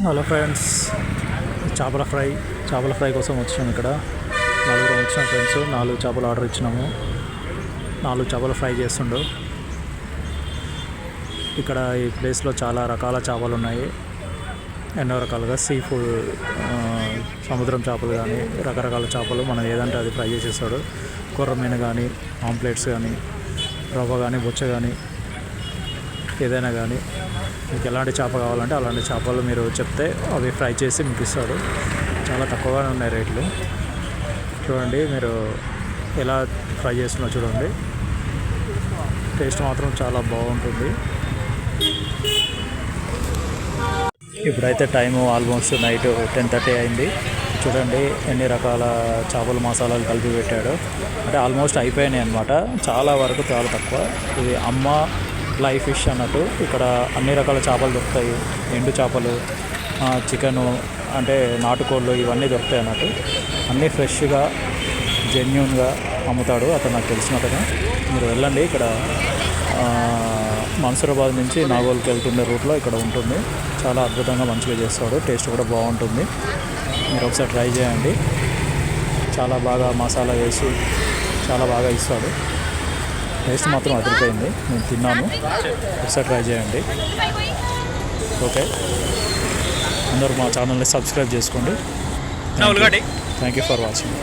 Hello friends, చేపల fry కోసం వచ్చాము. ఇక్కడ నలుగురు వచ్చిన ఫ్రెండ్స్ 4 చేపలు ఆర్డర్ ఇచ్చినాము. 4 చేపలు ఫ్రై చేస్తుండు. ఇక్కడ ఈ ప్లేస్లో చాలా రకాల చేపలు ఉన్నాయి. ఎన్నో రకాలుగా సీ ఫుడ్, సముద్రం చేపలు కానీ రకరకాల చేపలు మనం ఏదంటే అది ఫ్రై చేసేస్తాడు. కొర్రమీన కానీ, ఆమ్లెట్స్ కానీ, రవ్వ కానీ, బొచ్చ కానీ, ఏదైనా కానీ మీకు ఎలాంటి చేప కావాలంటే అలాంటి చేపలు మీరు చెప్తే అవి ఫ్రై చేసి మీకు ఇస్తాడు. చాలా తక్కువగానే ఉన్నాయి రేట్లు. చూడండి, మీరు ఎలా ఫ్రై చేస్తున్నా చూడండి. టేస్ట్ మాత్రం చాలా బాగుంటుంది. ఇప్పుడైతే టైము ఆల్మోస్ట్ నైట్ 10:30 అయింది. చూడండి ఎన్ని రకాల చేపల మసాలాలు కలిపి పెట్టాడు. అంటే ఆల్మోస్ట్ అయిపోయినాయి అన్నమాట. చాలా వరకు చాలా తక్కువ. ఇది అమ్మ లైవ్ ఫిష్ అన్నట్టు. ఇక్కడ అన్ని రకాల చేపలు దొరుకుతాయి. ఎండు చేపలు, చికెను, అంటే నాటుకోళ్ళు ఇవన్నీ దొరుకుతాయి అన్నట్టు. అన్నీ ఫ్రెష్గా జెన్యూన్గా అమ్ముతాడు అతను, నాకు తెలిసిన అతను. మీరు వెళ్ళండి. ఇక్కడ మన్సూరాబాద్ నుంచి నాగోల్కి వెళ్తుండే రూట్లో ఇక్కడ ఉంటుంది. చాలా అద్భుతంగా మంచిగా చేస్తాడు. టేస్ట్ కూడా బాగుంటుంది. మీరు ఒకసారి ట్రై చేయండి. చాలా బాగా మసాలా వేసి చాలా బాగా ఇస్తాడు. టేస్ట్ మాత్రం అదిరిపోయింది. నేను తిన్నాను. ఒకసారి ట్రై చేయండి. ఓకే, అందరూ మా ఛానల్ని సబ్స్క్రైబ్ చేసుకోండి. Thank you for watching.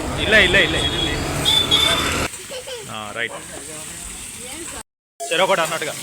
Right, చెరొకటి అన్నట్టుగా.